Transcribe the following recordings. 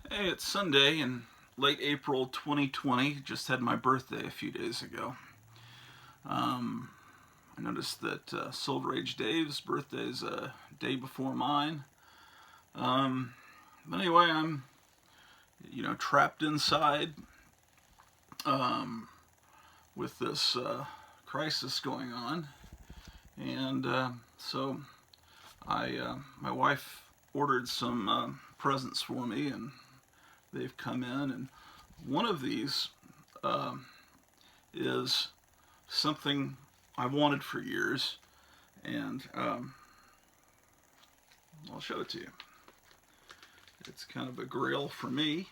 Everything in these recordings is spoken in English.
Hey, it's Sunday in late April 2020. Just had my birthday a few days ago. Um, I noticed that Silver Age Dave's birthday is a day before mine. Um, but anyway, I'm trapped inside um, with this crisis going on, and so my wife ordered some presents for me, and they've come in, and one of these um, is something I've wanted for years, and I'll show it to you. It's kind of a grail for me.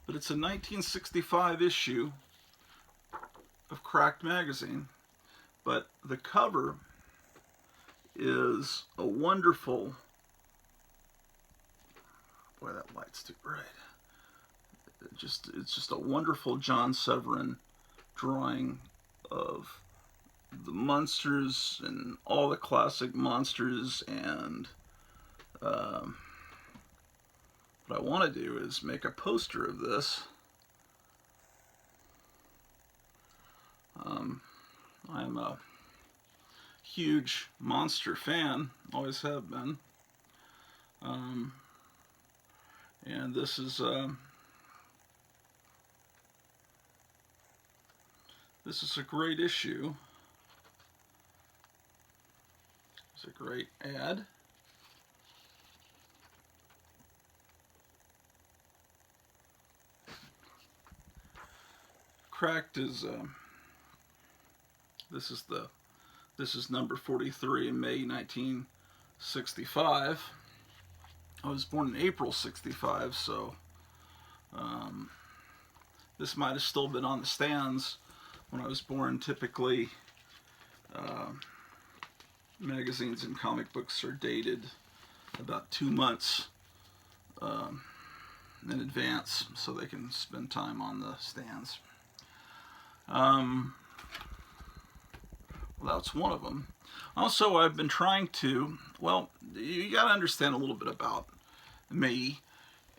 But it's a 1965 issue of Cracked magazine. But the cover is a wonderful. Boy, that light's too bright. It's just a wonderful John Severin drawing of the monsters and all the classic monsters. And what I want to do is make a poster of this. I'm a huge monster fan, always have been. And this is a great issue. It's a great ad. Cracked is this is number 43 in May 1965. I was born in April 65, so this might have still been on the stands when I was born. Typically, magazines and comic books are dated about 2 months in advance so they can spend time on the stands. Well, that's one of them. Also, I've been trying to, well, you got to understand a little bit about me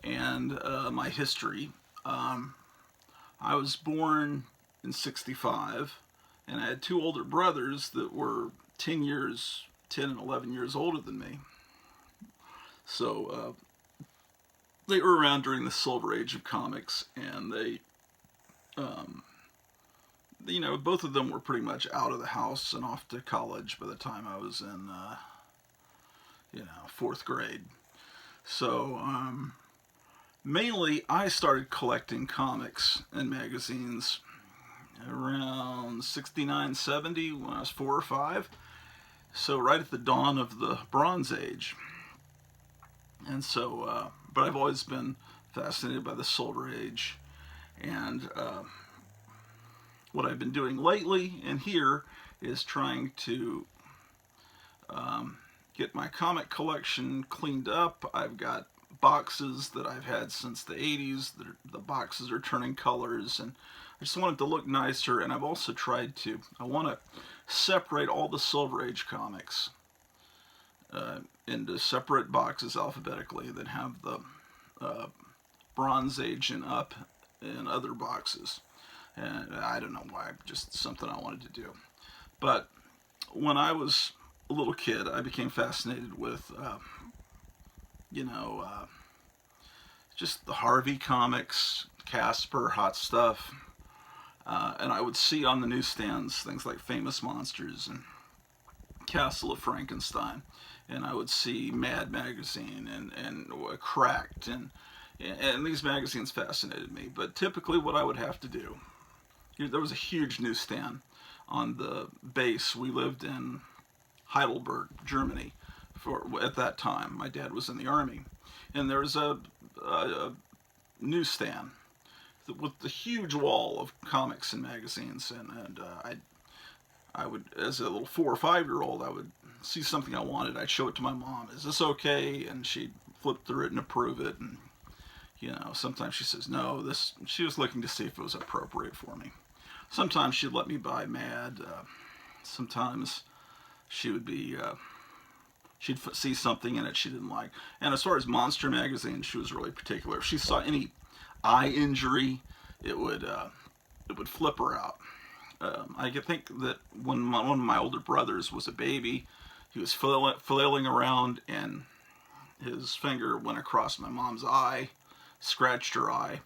and my history. I was born in 65, and I had two older brothers that were 10 and 11 years older than me. So they were around during the Silver Age of comics, and both of them were pretty much out of the house and off to college by the time I was in, fourth grade. So mainly, I started collecting comics and magazines around 69, 70 when I was 4 or 5. So right at the dawn of the Bronze Age. And so, but I've always been fascinated by the Silver Age. And what I've been doing lately and here is trying to get my comic collection cleaned up. I've got boxes that I've had since the 80s. The boxes are turning colors, and I just want it to look nicer. And I've also I want to separate all the Silver Age comics into separate boxes alphabetically that have the Bronze Age and up in other boxes. And I don't know why, just something I wanted to do. But when I was a little kid, I became fascinated with, just the Harvey comics, Casper, Hot Stuff. And I would see on the newsstands things like Famous Monsters and Castle of Frankenstein. And I would see Mad Magazine and Cracked. And these magazines fascinated me. But typically what I would have to do, there was a huge newsstand on the base. We lived in Heidelberg, Germany, at that time. My dad was in the army, and there was a newsstand with the huge wall of comics and magazines. And I would, as a little 4 or 5-year-old, I would see something I wanted. I'd show it to my mom. Is this okay? And she'd flip through it and approve it. And sometimes she says no. She was looking to see if it was appropriate for me. Sometimes she'd let me buy Mad. Sometimes she would be She'd see something in it she didn't like. And as far as Monster magazine, she was really particular. If she saw any eye injury, it would flip her out. I could think that when one of my older brothers was a baby, he was flailing around and his finger went across my mom's eye, scratched her eye.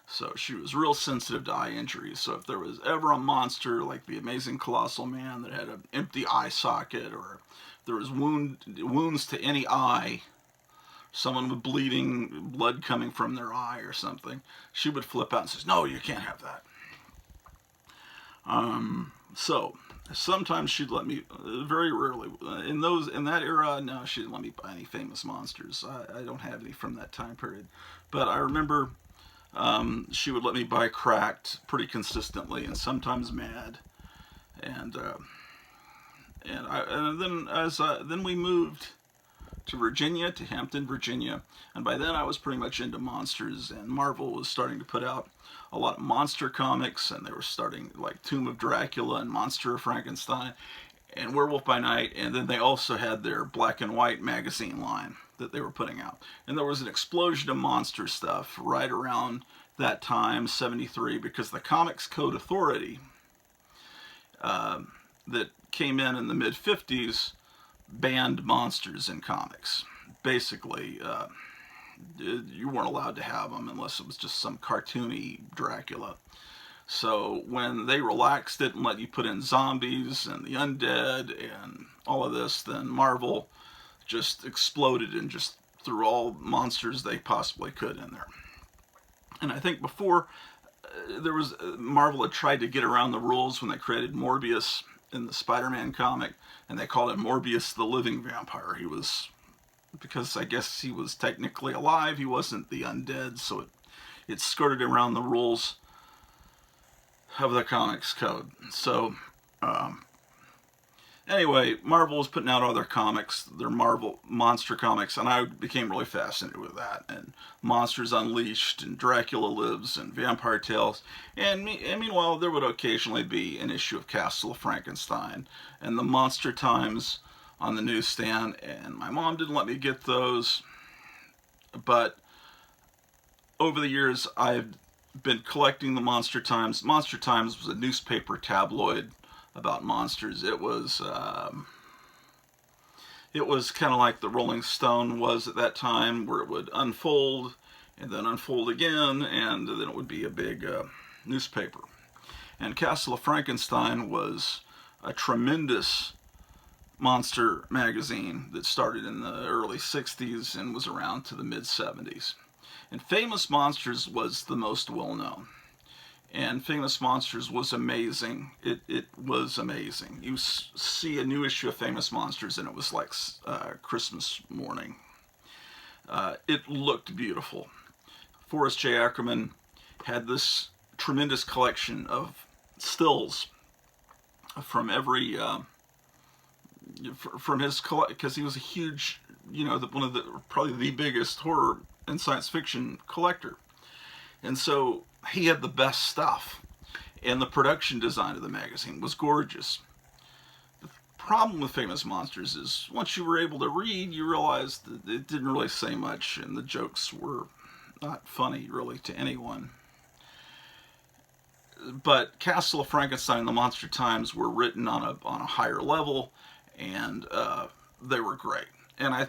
So she was real sensitive to eye injuries. So if there was ever a monster like the Amazing Colossal Man that had an empty eye socket, or if there was wounds to any eye, someone with bleeding, blood coming from their eye or something, she would flip out and says, "No, you can't have that." So sometimes she'd let me, very rarely, in that era, no, she didn't let me buy any famous monsters. I don't have any from that time period. But I remember she would let me buy Cracked pretty consistently, and sometimes Mad. And then we moved to Virginia, to Hampton, Virginia, and by then I was pretty much into monsters, and Marvel was starting to put out a lot of monster comics, and they were starting like Tomb of Dracula and Monster of Frankenstein and Werewolf by Night, and then they also had their black and white magazine line that they were putting out. And there was an explosion of monster stuff right around that time, 73, because the Comics Code Authority that came in the mid-50s banned monsters in comics. Basically, you weren't allowed to have them unless it was just some cartoony Dracula. So when they relaxed it and let you put in zombies and the undead and all of this, then Marvel just exploded and just threw all monsters they possibly could in there. And I think before Marvel had tried to get around the rules when they created Morbius in the Spider-Man comic, and they called him Morbius the Living Vampire. Because I guess he was technically alive, he wasn't the undead, so it skirted around the rules of the Comics Code. So, anyway, Marvel was putting out all their comics, their Marvel monster comics, and I became really fascinated with that. And Monsters Unleashed, and Dracula Lives, and Vampire Tales. And meanwhile, there would occasionally be an issue of Castle of Frankenstein and the Monster Times on the newsstand. And my mom didn't let me get those, but over the years, I've been collecting the Monster Times. Monster Times was a newspaper tabloid about monsters. It was kind of like the Rolling Stone was at that time, where it would unfold and then unfold again, and then it would be a big newspaper. And Castle of Frankenstein was a tremendous monster magazine that started in the early 60s and was around to the mid 70s. And Famous Monsters was the most well known. And Famous Monsters was amazing. It was amazing. You see a new issue of Famous Monsters, and it was like Christmas morning. It looked beautiful. Forrest J. Ackerman had this tremendous collection of stills from every from his because he was a huge, probably the biggest horror and science fiction collector, and so he had the best stuff, and the production design of the magazine was gorgeous. The problem with Famous Monsters is once you were able to read, you realized that it didn't really say much, and the jokes were not funny really to anyone. But Castle of Frankenstein and the Monster Times were written on a higher level, and they were great. And I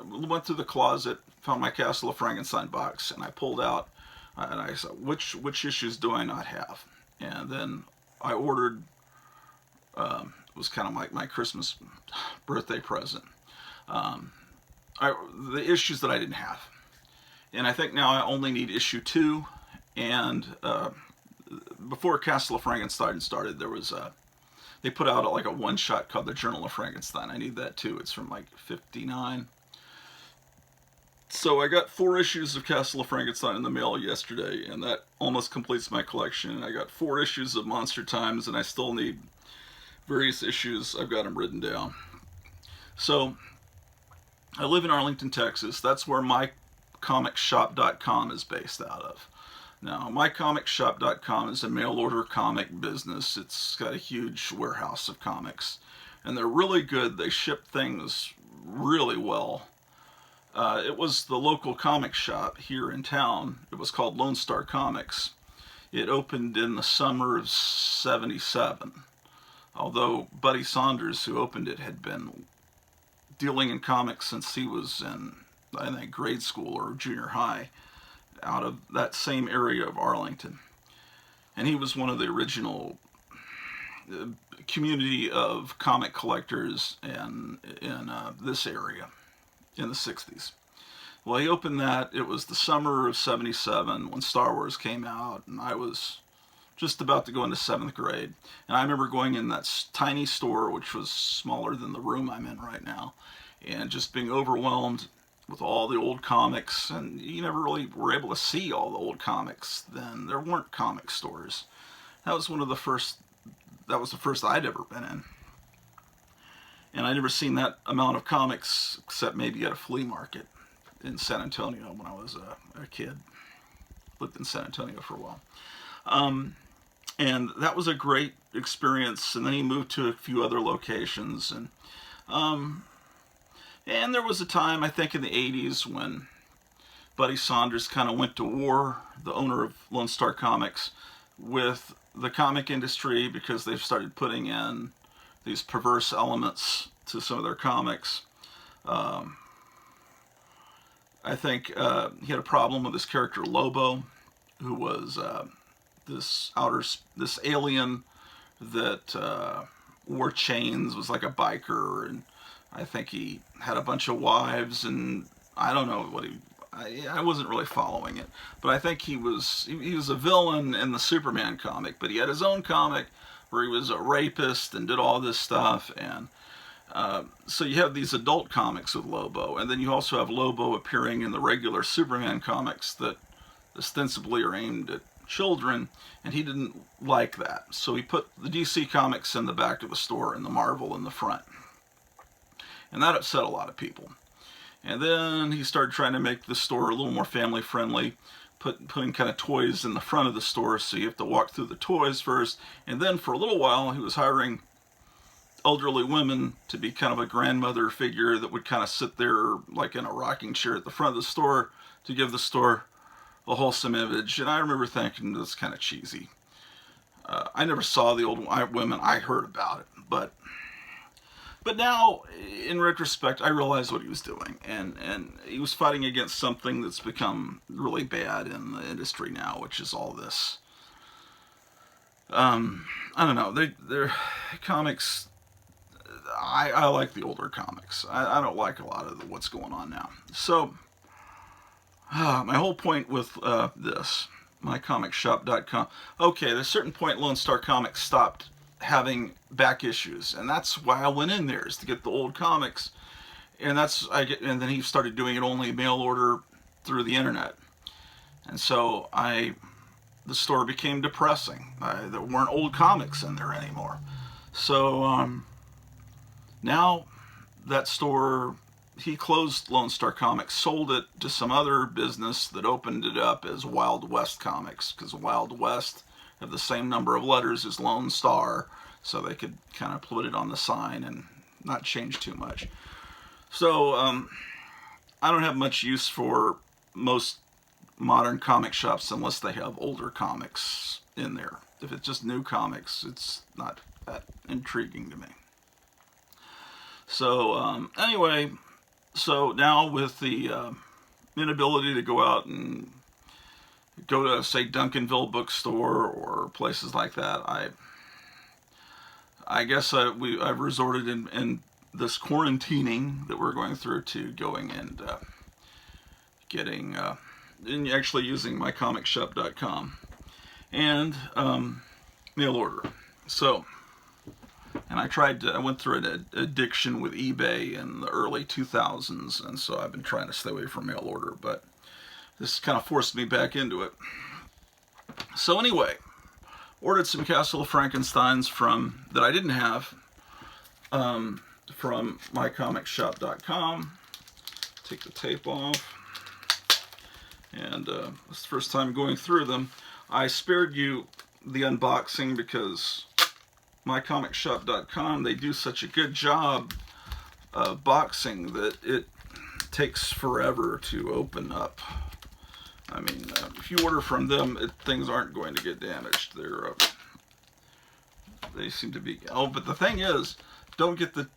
went through the closet, found my Castle of Frankenstein box, and I pulled out, and I said, which issues do I not have? And then I ordered, it was kind of like my Christmas birthday present, the issues that I didn't have. And I think now I only need issue 2, and before Castle of Frankenstein started, there was they put out like a one-shot called The Journal of Frankenstein. I need that too. It's from like 59. So I got 4 issues of Castle of Frankenstein in the mail yesterday, and that almost completes my collection. And I got 4 issues of Monster Times, and I still need various issues. I've got them written down. So I live in Arlington, Texas. That's where mycomicshop.com is based out of. Now, mycomicshop.com is a mail-order comic business. It's got a huge warehouse of comics, and they're really good. They ship things really well. It was the local comic shop here in town. It was called Lone Star Comics. It opened in the summer of '77. Although Buddy Saunders, who opened it, had been dealing in comics since he was in, I think, grade school or junior high, out of that same area of Arlington. And he was one of the original community of comic collectors in this area in the 60s. Well, he opened that. It was the summer of '77 when Star Wars came out, and I was just about to go into 7th grade. And I remember going in that tiny store, which was smaller than the room I'm in right now, and just being overwhelmed with all the old comics. And you never really were able to see all the old comics then. There weren't comic stores. That was the first I'd ever been in. And I'd never seen that amount of comics except maybe at a flea market in San Antonio when I was a kid. Lived in San Antonio for a while. And that was a great experience. And then he moved to a few other locations. And there was a time, I think in the 80s, when Buddy Saunders kind of went to war, the owner of Lone Star Comics, with the comic industry, because they've started putting in these perverse elements to some of their comics. I think he had a problem with his character Lobo, who was this alien that wore chains, was like a biker, and I think he had a bunch of wives, and I don't know what I wasn't really following it, but I think he was a villain in the Superman comic, but he had his own comic where he was a rapist and did all this stuff. And so you have these adult comics with Lobo, and then you also have Lobo appearing in the regular Superman comics that ostensibly are aimed at children, and he didn't like that. So he put the DC comics in the back of the store and the Marvel in the front. And that upset a lot of people. And then he started trying to make the store a little more family friendly, putting kind of toys in the front of the store, so you have to walk through the toys first. And then for a little while, he was hiring elderly women to be kind of a grandmother figure that would kind of sit there like in a rocking chair at the front of the store to give the store a wholesome image. And I remember thinking, that's kind of cheesy. I never saw the old women. I heard about it, but now, in retrospect, I realized what he was doing, and he was fighting against something that's become really bad in the industry now, which is all this. I don't know. They're comics. I like the older comics. I don't like a lot of what's going on now. So, my whole point with this, mycomicshop.com. Okay, at a certain point, Lone Star Comics stopped having back issues, and that's why I went in there, is to get the old comics. And and then he started doing it only mail order through the internet, and so the store became depressing. There weren't old comics in there anymore. So now that store, he closed Lone Star Comics, sold it to some other business that opened it up as Wild West Comics, because Wild West have the same number of letters as Lone Star, so they could kind of put it on the sign and not change too much. So I don't have much use for most modern comic shops unless they have older comics in there. If it's just new comics, it's not that intriguing to me. So anyway, so now with the inability to go out and go to, say, Duncanville bookstore or places like that, I guess I've resorted in this quarantining that we're going through to going and getting and actually using mycomicshop.com and mail order. So, and I went through an addiction with eBay in the early 2000s, and so I've been trying to stay away from mail order, but this kind of forced me back into it. So anyway, ordered some Castle of Frankensteins that I didn't have from mycomicshop.com. Take the tape off. And it's the first time going through them. I spared you the unboxing because mycomicshop.com, they do such a good job boxing that it takes forever to open up. I mean, if you order from them, things aren't going to get damaged. They seem to be. Oh, but the thing is, don't get the.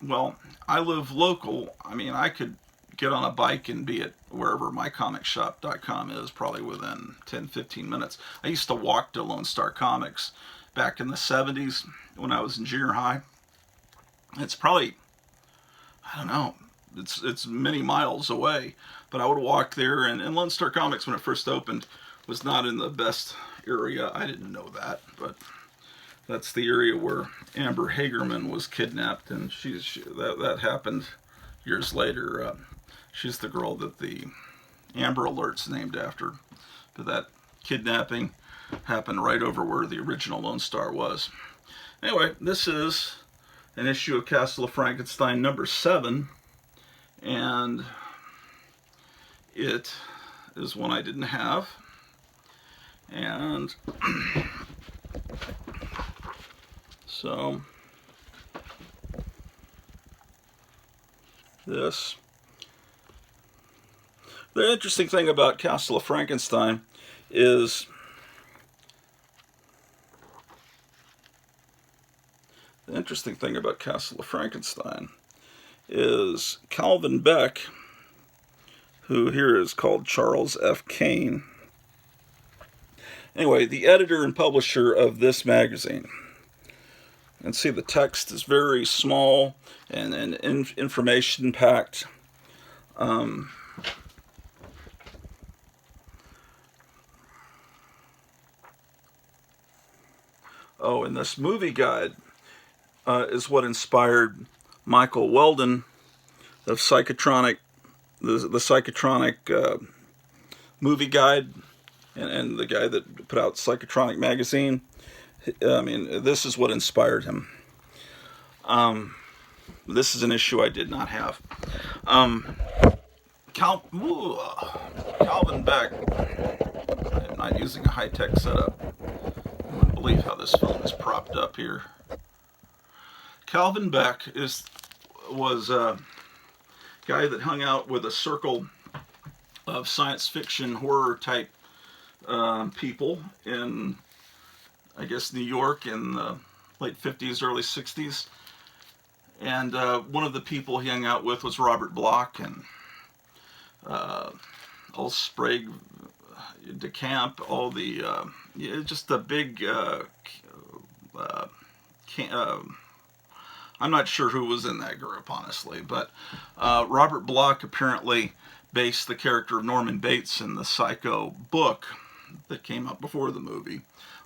Well, I live local. I mean, I could get on a bike and be at wherever mycomicshop.com is, probably within 10-15 minutes. I used to walk to Lone Star Comics back in the 70s when I was in junior high. It's probably, I don't know, it's many miles away, but I would walk there, and Lone Star Comics, when it first opened, was not in the best area. I didn't know that, but that's the area where Amber Hagerman was kidnapped, and that happened years later. She's the girl that the Amber Alert's named after, but that kidnapping happened right over where the original Lone Star was. Anyway, this is an issue of Castle of Frankenstein number 7, and it is one I didn't have, and so this. The interesting thing about Castle of Frankenstein is Calvin Beck, who here is called Charles F. Kane. Anyway, the editor and publisher of this magazine. And see, the text is very small and information packed. Oh, and this movie guide is what inspired Michael Weldon of Psychotronic, the Psychotronic movie guide, and the guy that put out Psychotronic magazine. I mean, this is what inspired him. This is an issue I did not have. Calvin Beck. I'm not using a high-tech setup. I wouldn't believe how this phone is propped up here. Calvin Beck was a guy that hung out with a circle of science fiction horror type people in, I guess, New York in the late 50s, early 60s. And one of the people he hung out with was Robert Bloch and all Sprague de Camp, all the just the big. I'm not sure who was in that group, honestly, but Robert Bloch apparently based the character of Norman Bates in the Psycho book that came out before the movie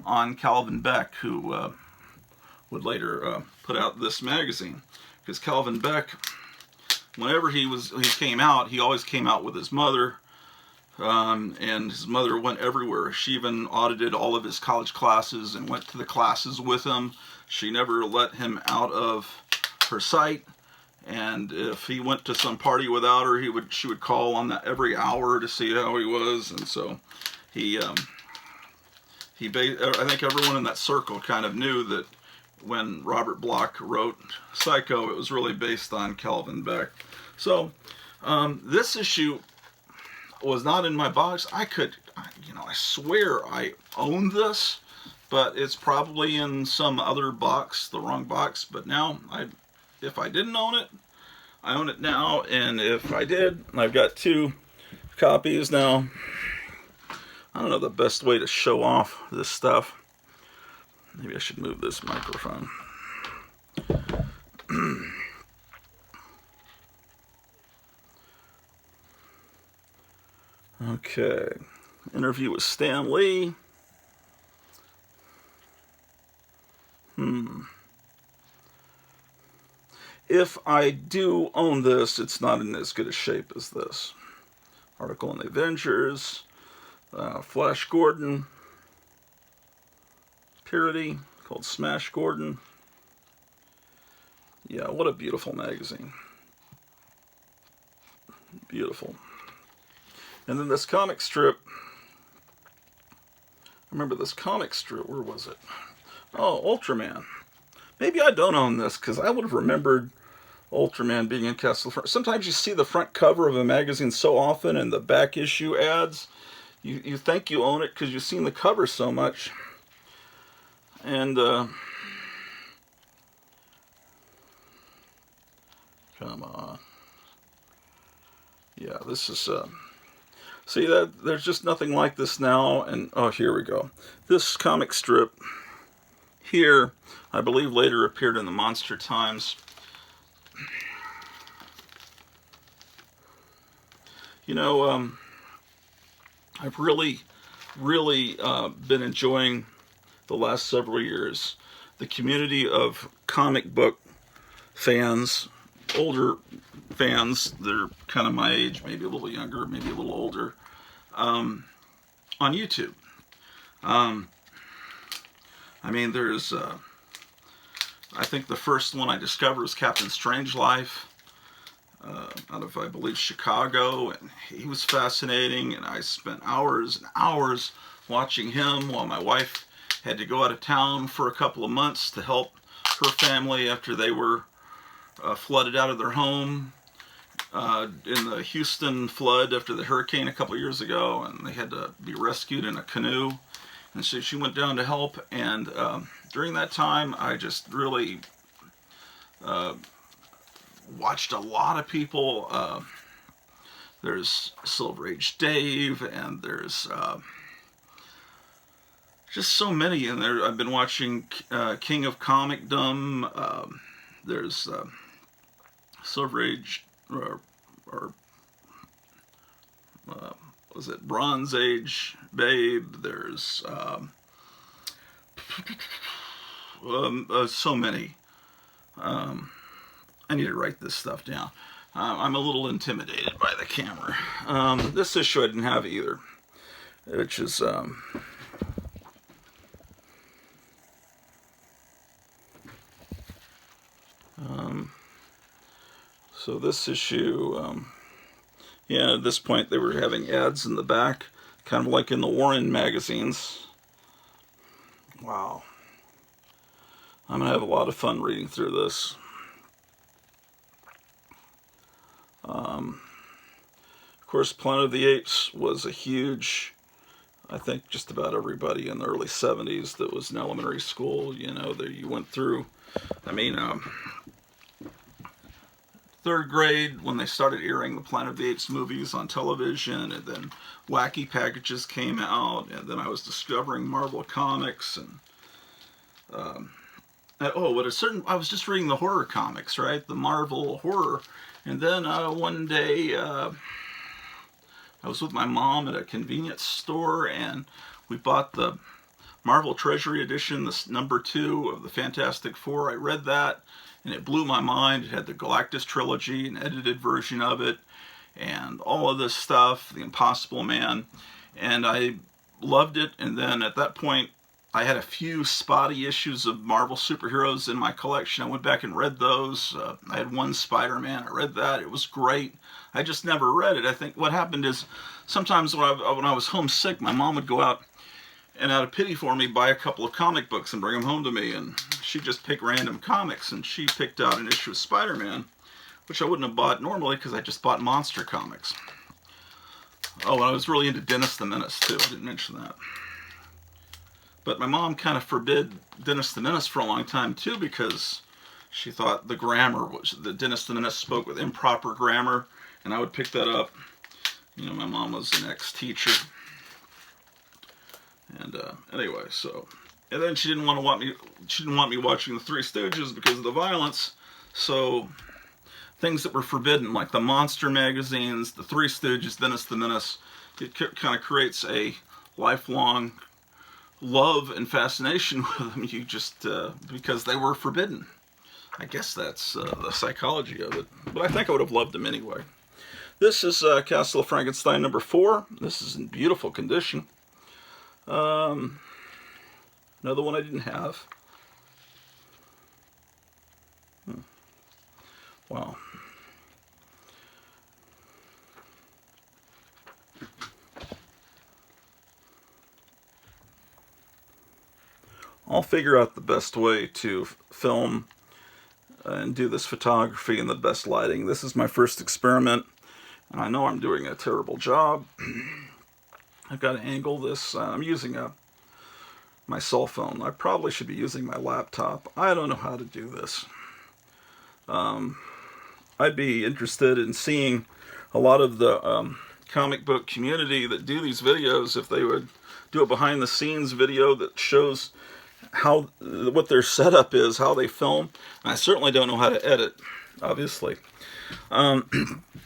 on Calvin Beck, who would later put out this magazine. Because Calvin Beck, whenever he came out, he always came out with his mother, and his mother went everywhere. She even audited all of his college classes and went to the classes with him. She never let him out of her sight, and if he went to some party without her, she would call on that every hour to see how he was. And so I think everyone in that circle kind of knew that when Robert Bloch wrote Psycho, it was really based on Calvin Beck. So this issue was not in my box. I swear I own this, but it's probably in some other box, the wrong box. But now, if I didn't own it, I own it now. And if I did, I've got 2 copies now. I don't know the best way to show off this stuff. Maybe I should move this microphone. Okay. Interview with Stan Lee. If I do own this, it's not in as good a shape as this. Article in the Avengers. Flash Gordon. Parody called Smash Gordon. Yeah, what a beautiful magazine. Beautiful. And then this comic strip. I remember this comic strip. Where was it? Oh, Ultraman. Maybe I don't own this because I would have remembered Ultraman being in Castle. Sometimes you see the front cover of a magazine so often and the back issue ads, you think you own it because you've seen the cover so much. And come on, yeah, this is see that there's just nothing like this now. And oh, here we go. This comic strip here, I believe, later appeared in the Monster Times. You know, I've really been enjoying the last several years the community of comic book fans, older fans that are kind of my age, maybe a little younger, maybe a little older, on YouTube. I mean, there's, I think the first one I discovered was Captain Strangelove, out of, I believe, Chicago, and he was fascinating, and I spent hours and hours watching him while my wife had to go out of town for a couple of months to help her family after they were flooded out of their home in the Houston flood after the hurricane a couple of years ago, and they had to be rescued in a canoe. And so she went down to help, and during that time, I just really watched a lot of people. There's Silver Age Dave, and there's just so many in there. I've been watching King of Comicdom. There's Silver Age, or was it Bronze Age Babe? There's so many. I need to write this stuff down. I'm a little intimidated by the camera. This issue I didn't have either, which is so this issue, yeah, at this point they were having ads in the back, kind of like in the Warren magazines. Wow. I'm going to have a lot of fun reading through this. Of course, Planet of the Apes was a huge, I think just about everybody in the early 70s that was in elementary school, you know, that you went through. I mean, third grade when they started airing the Planet of the Apes movies on television, and then Wacky Packages came out, and then I was discovering Marvel Comics, and I was just reading the horror comics, right? The Marvel horror. And then one day I was with my mom at a convenience store, and we bought the Marvel Treasury Edition, this #2 of the Fantastic Four. I read that, and it blew my mind. It had the Galactus trilogy, an edited version of it, and all of this stuff, the Impossible Man, and I loved it. And then at that point, I had a few spotty issues of Marvel superheroes in my collection. I went back and read those. I had one Spider-Man. I read that. It was great. I just never read it. I think what happened is sometimes when I was homesick, my mom would go out and out of pity for me buy a couple of comic books and bring them home to me. And she'd just pick random comics. And she picked out an issue of Spider-Man, which I wouldn't have bought normally because I just bought monster comics. Oh, and I was really into Dennis the Menace too. I didn't mention that. But my mom kind of forbid Dennis the Menace for a long time too, because she thought the grammar was, that Dennis the Menace spoke with improper grammar, and I would pick that up. You know, my mom was an ex-teacher. And anyway, so, and then she didn't want me watching the Three Stooges because of the violence. So things that were forbidden, like the monster magazines, the Three Stooges, Dennis the Menace, it kind of creates a lifelong love and fascination with them. You just because they were forbidden. I guess that's the psychology of it. But I think I would have loved them anyway. This is Castle of Frankenstein #4. This is in beautiful condition. Another one I didn't have. Wow. I'll figure out the best way to film and do this photography in the best lighting. This is my first experiment, and I know I'm doing a terrible job. I've got to angle this. I'm using my cell phone. I probably should be using my laptop. I don't know how to do this. I'd be interested in seeing a lot of the comic book community that do these videos, if they would do a behind the scenes video that shows what their setup is, how they film. And I certainly don't know how to edit, obviously.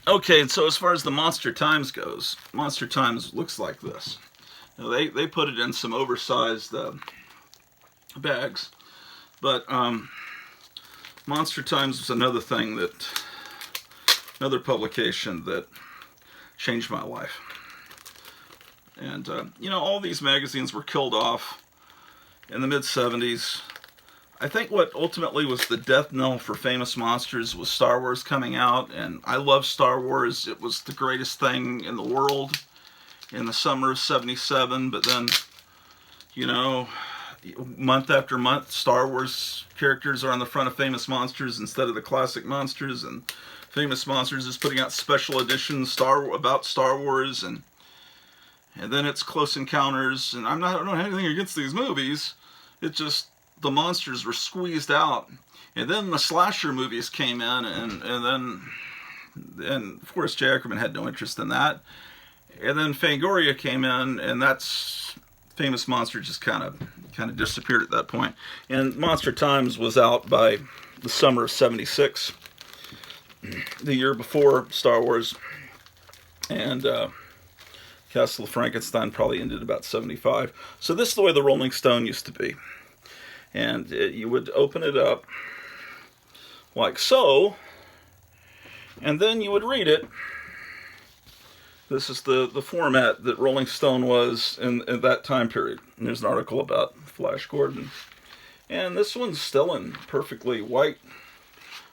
Okay, so as far as the Monster Times goes, Monster Times looks like this. Now, they put it in some oversized bags, but Monster Times was another publication that changed my life. And all these magazines were killed off in the mid-70s. I think what ultimately was the death knell for Famous Monsters was Star Wars coming out, and I love Star Wars. It was the greatest thing in the world in the summer of '77, but then, month after month, Star Wars characters are on the front of Famous Monsters instead of the classic monsters, and Famous Monsters is putting out special editions about Star Wars, and then it's Close Encounters, and I don't have anything against these movies. It's just the monsters were squeezed out, and then the slasher movies came in, and of course J. Ackerman had no interest in that, and then Fangoria came in, and that's Famous Monsters just kind of disappeared at that point. And Monster Times was out by the summer of '76, the year before Star Wars, and Castle of Frankenstein probably ended about '75. So this is the way the Rolling Stone used to be. And you would open it up like so, and then you would read it. This is the format that Rolling Stone was in that time period. And there's an article about Flash Gordon. And this one's still in perfectly white.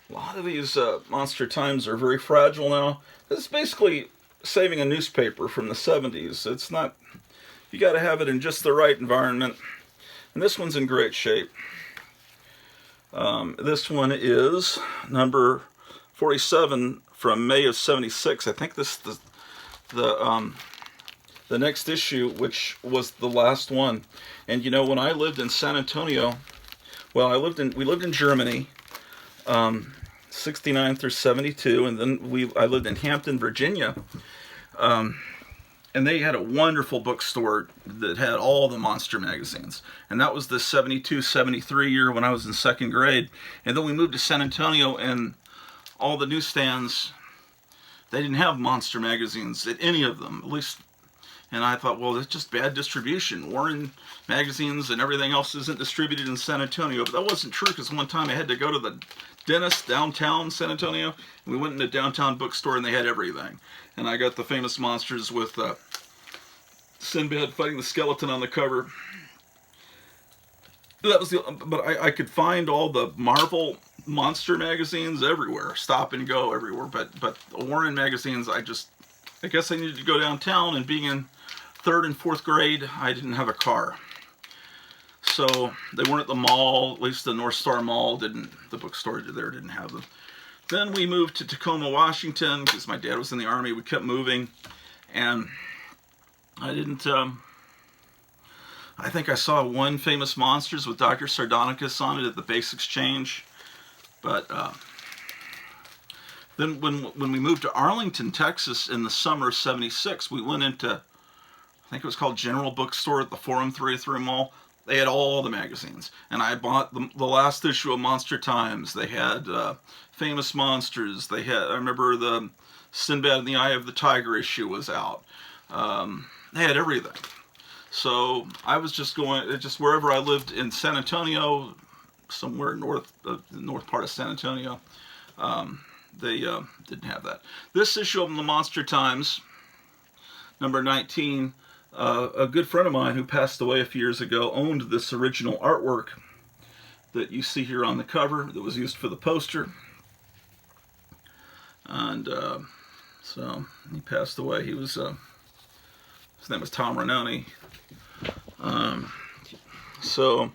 A lot of these Monster Times are very fragile now. This is basically saving a newspaper from the '70s. It's not, you got to have it in just the right environment. And this one's in great shape. This one is number 47 from May of '76. I think this is the next issue, which was the last one. And when I lived in San Antonio, well, we lived in Germany, '69 through '72, and then I lived in Hampton, Virginia. And they had a wonderful bookstore that had all the monster magazines. And that was the '72, '73 year when I was in second grade. And then we moved to San Antonio, and all the newsstands, they didn't have monster magazines at any of them, at least. And I thought, well, it's just bad distribution. Warren magazines and everything else isn't distributed in San Antonio. But that wasn't true, because one time I had to go to the dentist downtown San Antonio. And we went in a downtown bookstore, and they had everything. And I got the Famous Monsters with Sinbad fighting the skeleton on the cover. That was but I could find all the Marvel monster magazines everywhere, Stop and Go everywhere. But the Warren magazines, I guess I needed to go downtown, and being in third and fourth grade, I didn't have a car. So they weren't at the mall, at least the North Star Mall the bookstore there didn't have them. Then we moved to Tacoma, Washington, because my dad was in the Army. We kept moving, and I didn't, I think I saw one Famous Monsters with Dr. Sardonicus on it at the Base Exchange. But then when we moved to Arlington, Texas in the summer of '76, we went into, I think it was called General Bookstore at the Forum 303 Mall. They had all the magazines, and I bought the last issue of Monster Times. They had Famous Monsters. I remember the Sinbad in the Eye of the Tiger issue was out. They had everything. So I was just going, wherever I lived in San Antonio, somewhere north part of San Antonio, they didn't have that. This issue of the Monster Times, number 19, a good friend of mine who passed away a few years ago owned this original artwork that you see here on the cover that was used for the poster. And so he passed away. He was his name was Tom Ranoni. So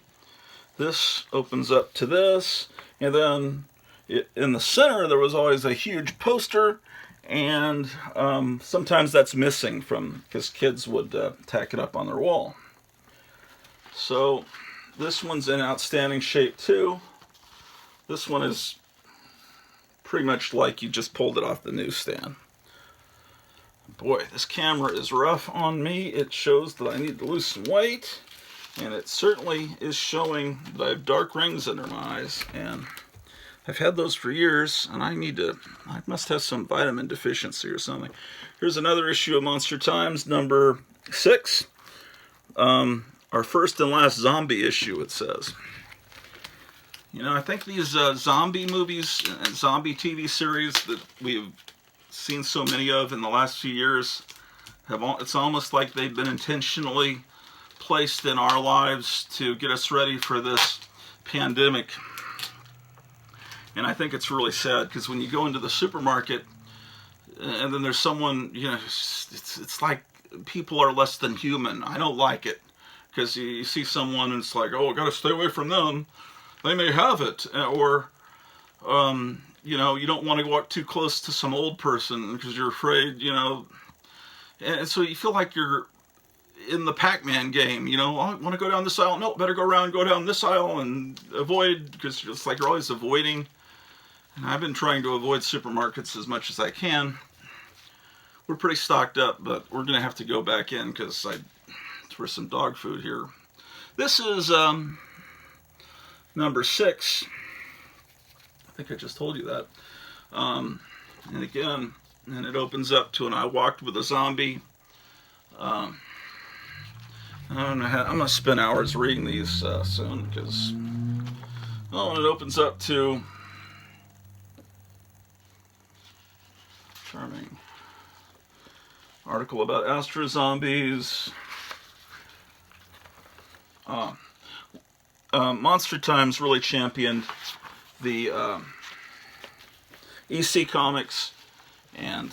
this opens up to this, and then in the center there was always a huge poster, and sometimes that's missing from because kids would tack it up on their wall. So this one's in outstanding shape too. This one is pretty much like you just pulled it off the newsstand. Boy, this camera is rough on me. It shows that I need to lose some weight, and it certainly is showing that I have dark rings under my eyes, and I've had those for years, and I must have some vitamin deficiency or something. Here's another issue of Monster Times, number 6. Our first and last zombie issue, it says. You know, I think these zombie movies and zombie TV series that we've seen so many of in the last few years, it's almost like they've been intentionally placed in our lives to get us ready for this pandemic. And I think it's really sad, because when you go into the supermarket and then there's someone, you know, it's like people are less than human. I don't like it, because you see someone and it's like, oh, I gotta stay away from them. They may have it. Or, you know, you don't want to walk too close to some old person because you're afraid, you know. And so you feel like you're in the Pac-Man game, you know. I want to go down this aisle. No, better go around, go down this aisle and avoid, because it's like you're always avoiding. And I've been trying to avoid supermarkets as much as I can. We're pretty stocked up, but we're going to have to go back in because for some dog food here. This is number 6. I think I just told you that. And again, and it opens up to, and I walked with a zombie. I don't know how, I'm going to spend hours reading these soon, because, oh, and it opens up to charming article about Astro Zombies. Monster Times really championed the EC Comics, and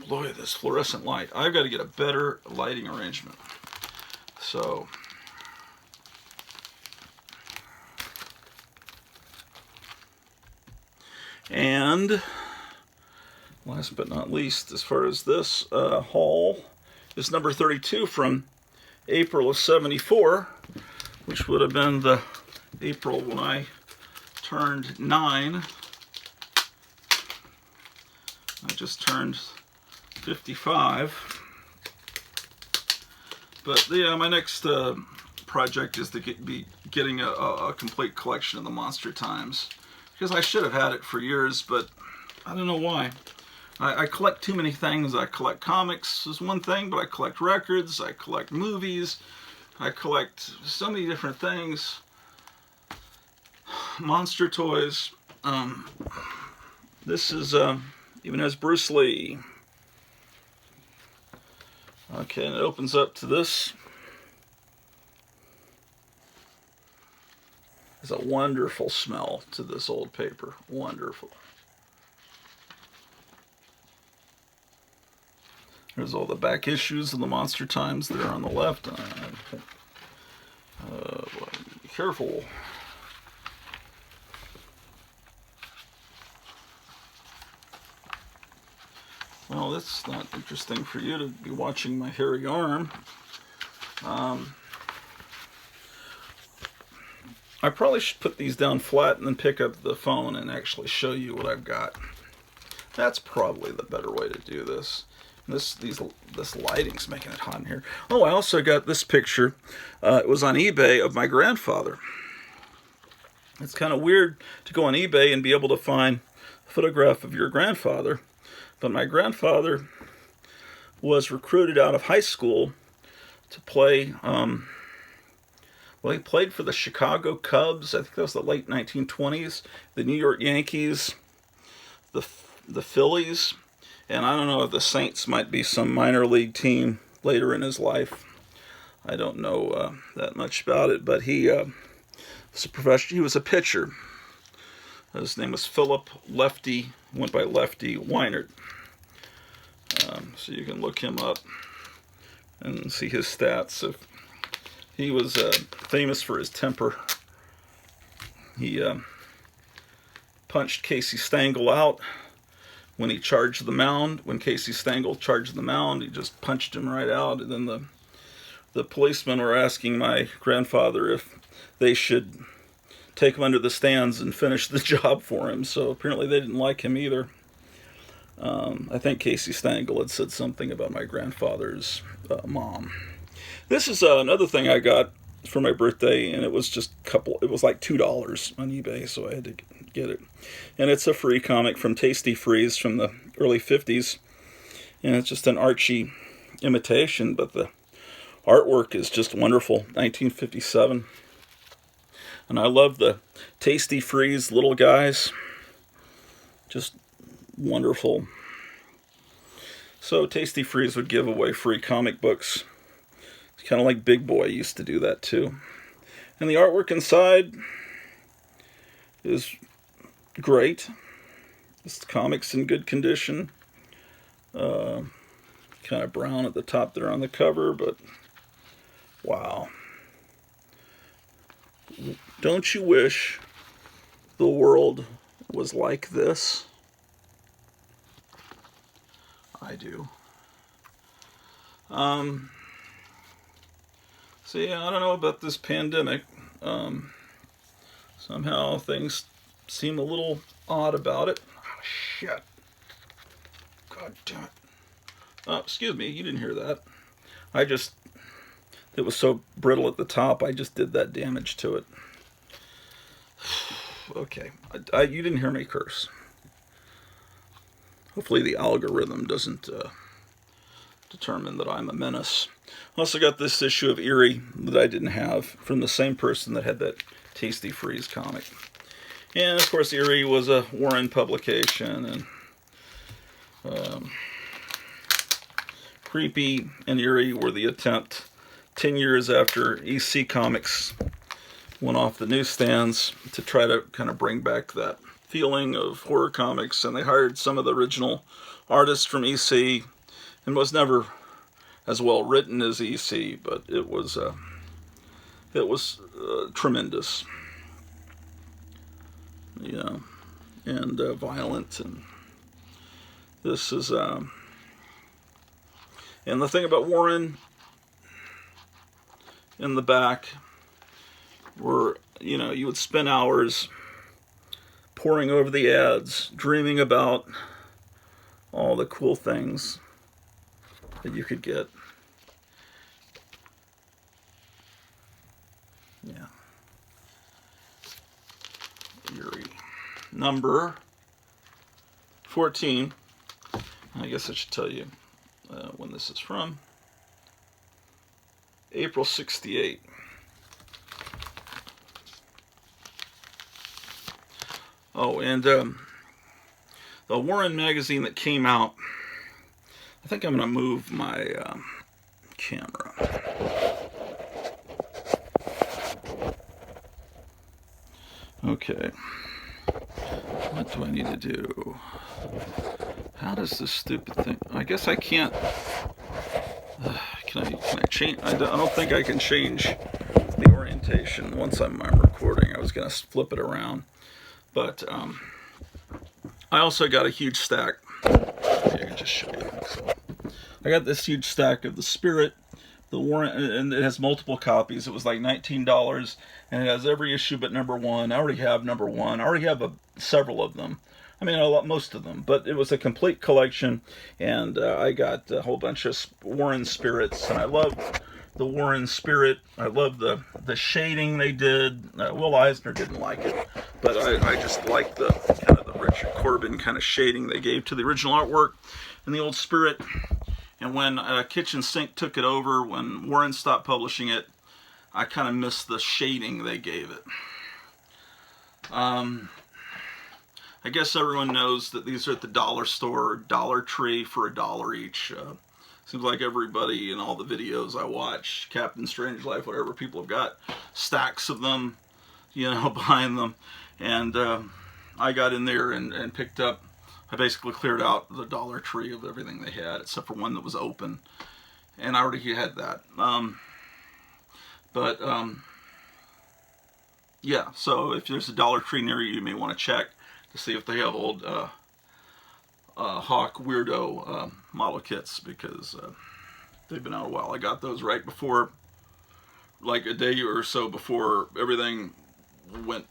boy, this fluorescent light. I've got to get a better lighting arrangement. So, and last but not least, as far as this haul, is number 32 from April of '74, which would have been the April when I turned 9. I just turned 55. But yeah, my next project is to be getting a complete collection of the Monster Times, because I should have had it for years, but I don't know why. I collect too many things. I collect comics is one thing, but I collect records, I collect movies, I collect so many different things. Monster toys. This is even has Bruce Lee. Okay, and it opens up to this. There's a wonderful smell to this old paper. Wonderful. There's all the back issues of the Monster Times there on the left. Be careful. Well, that's not interesting for you to be watching my hairy arm. I probably should put these down flat and then pick up the phone and actually show you what I've got. That's probably the better way to do this. This lighting's making it hot in here. Oh, I also got this picture. It was on eBay of my grandfather. It's kind of weird to go on eBay and be able to find a photograph of your grandfather. But my grandfather was recruited out of high school to play, well, he played for the Chicago Cubs. I think that was the late 1920s. The New York Yankees, the Phillies, and I don't know if the Saints might be some minor league team later in his life. I don't know that much about it, but he was a professional. He was a pitcher. His name was Philip Lefty, went by Lefty Weinert. So you can look him up and see his stats. He was famous for his temper. He punched Casey Stengel out when he charged the mound. When Casey Stengel charged the mound, he just punched him right out. And then the policemen were asking my grandfather if they should take him under the stands and finish the job for him. So apparently they didn't like him either. I think Casey Stengel had said something about my grandfather's mom. This is another thing I got for my birthday, and it was just it was like $2 on eBay, so I had to get it. And it's a free comic from Tasty Freeze from the early 50s, and it's just an Archie imitation, but the artwork is just wonderful. 1957. And I love the Tasty Freeze little guys. Just wonderful. So Tasty Freeze would give away free comic books. It's kind of like Big Boy used to do that too. And the artwork inside is great. This comic's in good condition. Kind of brown at the top there on the cover, but wow. Don't you wish the world was like this? I do. So yeah, I don't know about this pandemic. Somehow things seem a little odd about it. Oh, shit. God damn it. Oh, excuse me, you didn't hear that. It was so brittle at the top, I just did that damage to it. Okay, you didn't hear me curse. Hopefully the algorithm doesn't determine that I'm a menace. I also got this issue of Eerie that I didn't have from the same person that had that Tasty Freeze comic. And of course Eerie was a Warren publication, and Creepy and Eerie were the attempt 10 years after EC Comics went off the newsstands to try to kind of bring back that feeling of horror comics, and they hired some of the original artists from EC, and was never as well written as EC, but it was tremendous, and violent, and this is and the thing about Warren in the back were, you would spend hours poring over the ads, dreaming about all the cool things that you could get. Yeah. Eerie. Number 14. I guess I should tell you when this is from. April 68. Oh, and the Warren magazine that came out, I think I'm going to move my camera. Okay. What do I need to do? How does this stupid thing... I guess I can't... Can I change? I don't think I can change the orientation once I'm recording. I was going to flip it around. But I also got a huge stack. Maybe I can just show you. So, I got this huge stack of the Spirit, the Warren, and it has multiple copies. It was like $19, and it has every issue but number 1. I already have number 1. I already have several of them. I mean, most of them, but it was a complete collection, and I got a whole bunch of Warren Spirits, and I love the Warren Spirit. I love the shading they did. Will Eisner didn't like it, but I just like the kind of the Richard Corbin kind of shading they gave to the original artwork and the old Spirit. And when Kitchen Sink took it over, when Warren stopped publishing it, I kind of missed the shading they gave it. I guess everyone knows that these are at the dollar store, Dollar Tree, for $1 each. Seems like everybody in all the videos I watch, Captain Strangelove, whatever, people have got stacks of them, behind them. And I got in there and picked up, I basically cleared out the Dollar Tree of everything they had, except for one that was open. And I already had that. Yeah, so if there's a Dollar Tree near you, you may want to check to see if they have old Hawk Weirdo model kits, because they've been out a while. I got those right before, like a day or so before everything went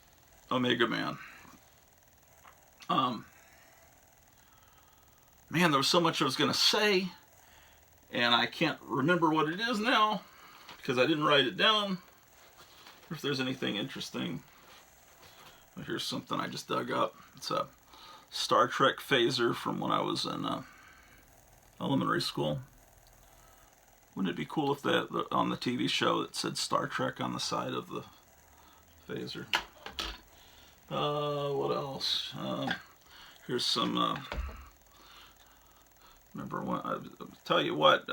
Omega Man. Man, there was so much I was going to say, and I can't remember what it is now because I didn't write it down. If there's anything interesting. Here's something I just dug up. It's a Star Trek phaser from when I was in elementary school. Wouldn't it be cool if that on the TV show it said Star Trek on the side of the phaser? What else? Here's some. Remember when? I'll tell you what.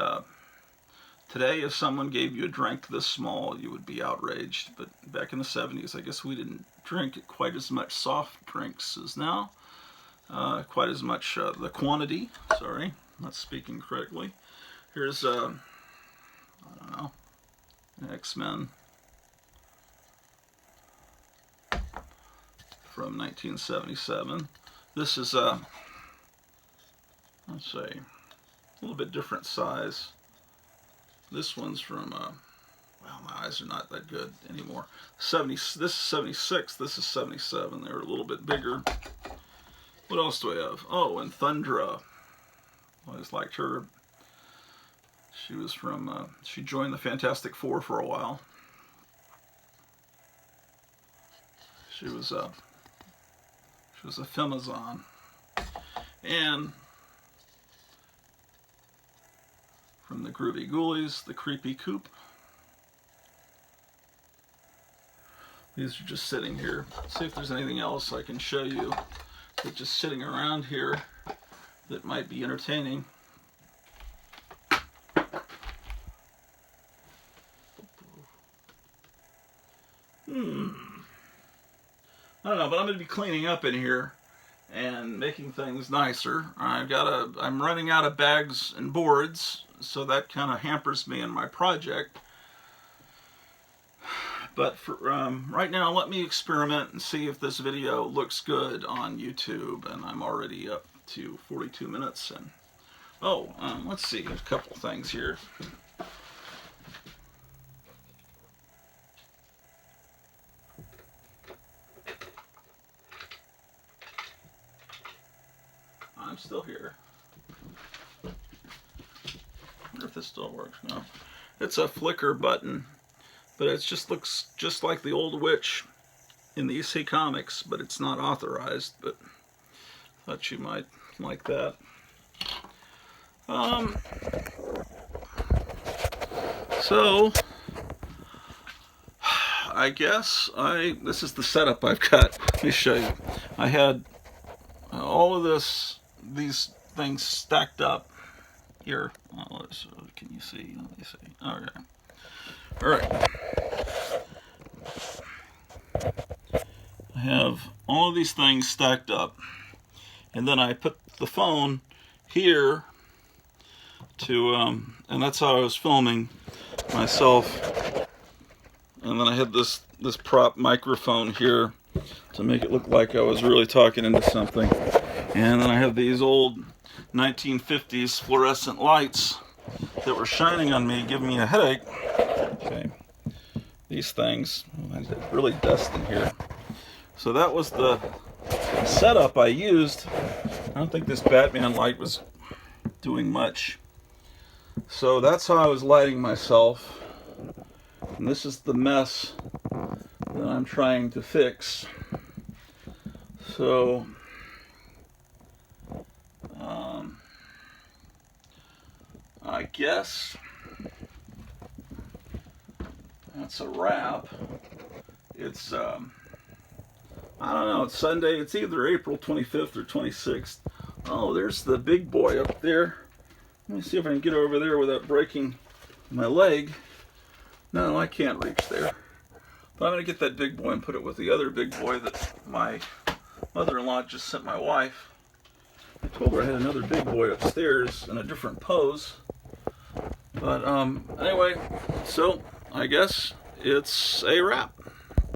Today, if someone gave you a drink this small, you would be outraged. But back in the 70s, I guess we didn't drink quite as much soft drinks as now. Quite as much the quantity. Sorry, not speaking correctly. Here's I don't know, X-Men from 1977. This is let's see, a little bit different size. This one's from well, my eyes are not that good anymore. This is 76. This is 77. They're a little bit bigger. What else do we have? Oh, and Thundra. I always liked her. She was from. She joined the Fantastic Four for a while. She was a Femazon. And from the Groovy Ghoulies, the Creepy Coop. These are just sitting here. Let's see if there's anything else I can show you that's just sitting around here that might be entertaining. I don't know, but I'm going to be cleaning up in here and making things nicer. I'm running out of bags and boards, so that kind of hampers me in my project. But for right now, let me experiment and see if this video looks good on YouTube. And I'm already up to 42 minutes. And let's see, there's a couple things here. I'm still here. I wonder if this still works. No, it's a flicker button, but it just looks just like the old witch in the EC Comics, but it's not authorized. But I thought you might like that. So I guess this is the setup I've got. Let me show you. I had all of these things stacked up here. Can you see? Let me see. Okay. All right. I have all of these things stacked up, and then I put the phone here to, and that's how I was filming myself. And then I had this prop microphone here to make it look like I was really talking into something. And then I have these old 1950s fluorescent lights that were shining on me, giving me a headache. Okay, these things, it's really dust in here. So that was the setup I used. I don't think this Batman light was doing much. So that's how I was lighting myself. And this is the mess that I'm trying to fix. So I guess that's a wrap. It's I don't know, it's Sunday. It's either April 25th or 26th. Oh, there's the big boy up there. Let me see if I can get over there without breaking my leg. No, I can't reach there. But I'm going to get that big boy and put it with the other big boy that my mother-in-law just sent my wife. I told her I had another big boy upstairs in a different pose. But anyway, so I guess it's a wrap.